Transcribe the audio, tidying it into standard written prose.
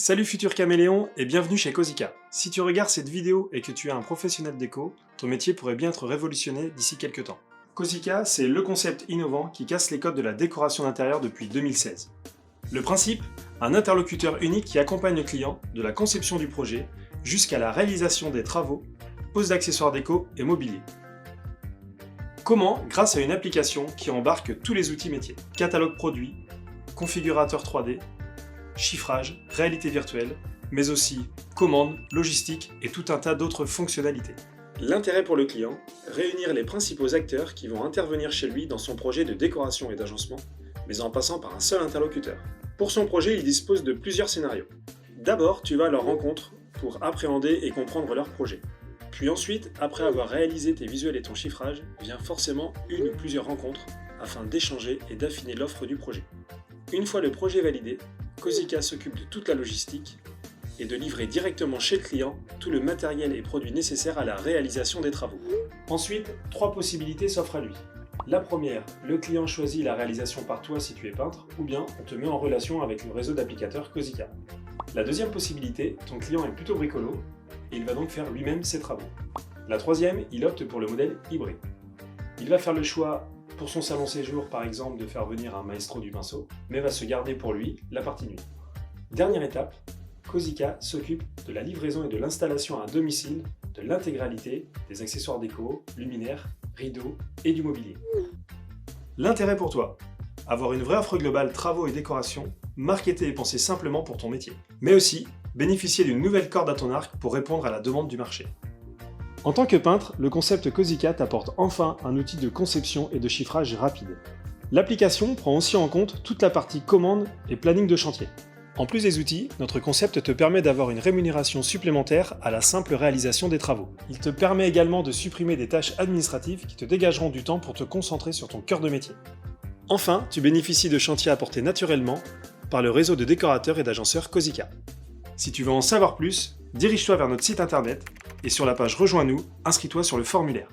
Salut futur caméléon et bienvenue chez Cosica. Si tu regardes cette vidéo et que tu es un professionnel déco, ton métier pourrait bien être révolutionné d'ici quelques temps. Cosica, c'est le concept innovant qui casse les codes de la décoration d'intérieur depuis 2016. Le principe, un interlocuteur unique qui accompagne le client de la conception du projet jusqu'à la réalisation des travaux, pose d'accessoires déco et mobilier. Comment? Grâce à une application qui embarque tous les outils métiers. Catalogue produit, configurateur 3D, chiffrage, réalité virtuelle, mais aussi commande, logistique et tout un tas d'autres fonctionnalités. L'intérêt pour le client, réunir les principaux acteurs qui vont intervenir chez lui dans son projet de décoration et d'agencement, mais en passant par un seul interlocuteur. Pour son projet, il dispose de plusieurs scénarios. D'abord, tu vas à leur rencontre pour appréhender et comprendre leur projet. Puis ensuite, après avoir réalisé tes visuels et ton chiffrage, vient forcément une ou plusieurs rencontres afin d'échanger et d'affiner l'offre du projet. Une fois le projet validé, Cosica s'occupe de toute la logistique et de livrer directement chez le client tout le matériel et produits nécessaires à la réalisation des travaux. Ensuite, trois possibilités s'offrent à lui. La première, le client choisit la réalisation par toi si tu es peintre, ou bien on te met en relation avec le réseau d'applicateurs Cosica. La deuxième possibilité, ton client est plutôt bricolo et il va donc faire lui-même ses travaux. La troisième, il opte pour le modèle hybride. Il va faire le choix pour son salon séjour par exemple de faire venir un maestro du pinceau, mais va se garder pour lui la partie nuit. Dernière étape, Cosica s'occupe de la livraison et de l'installation à domicile de l'intégralité des accessoires déco, luminaires, rideaux et du mobilier. L'intérêt pour toi, avoir une vraie offre globale travaux et décoration, marketée et pensée simplement pour ton métier. Mais aussi, bénéficier d'une nouvelle corde à ton arc pour répondre à la demande du marché. En tant que peintre, le concept Cosica t'apporte enfin un outil de conception et de chiffrage rapide. L'application prend aussi en compte toute la partie commande et planning de chantier. En plus des outils, notre concept te permet d'avoir une rémunération supplémentaire à la simple réalisation des travaux. Il te permet également de supprimer des tâches administratives qui te dégageront du temps pour te concentrer sur ton cœur de métier. Enfin, tu bénéficies de chantiers apportés naturellement par le réseau de décorateurs et d'agenceurs Cosica. Si tu veux en savoir plus, dirige-toi vers notre site internet et sur la page Rejoins-nous, inscris-toi sur le formulaire.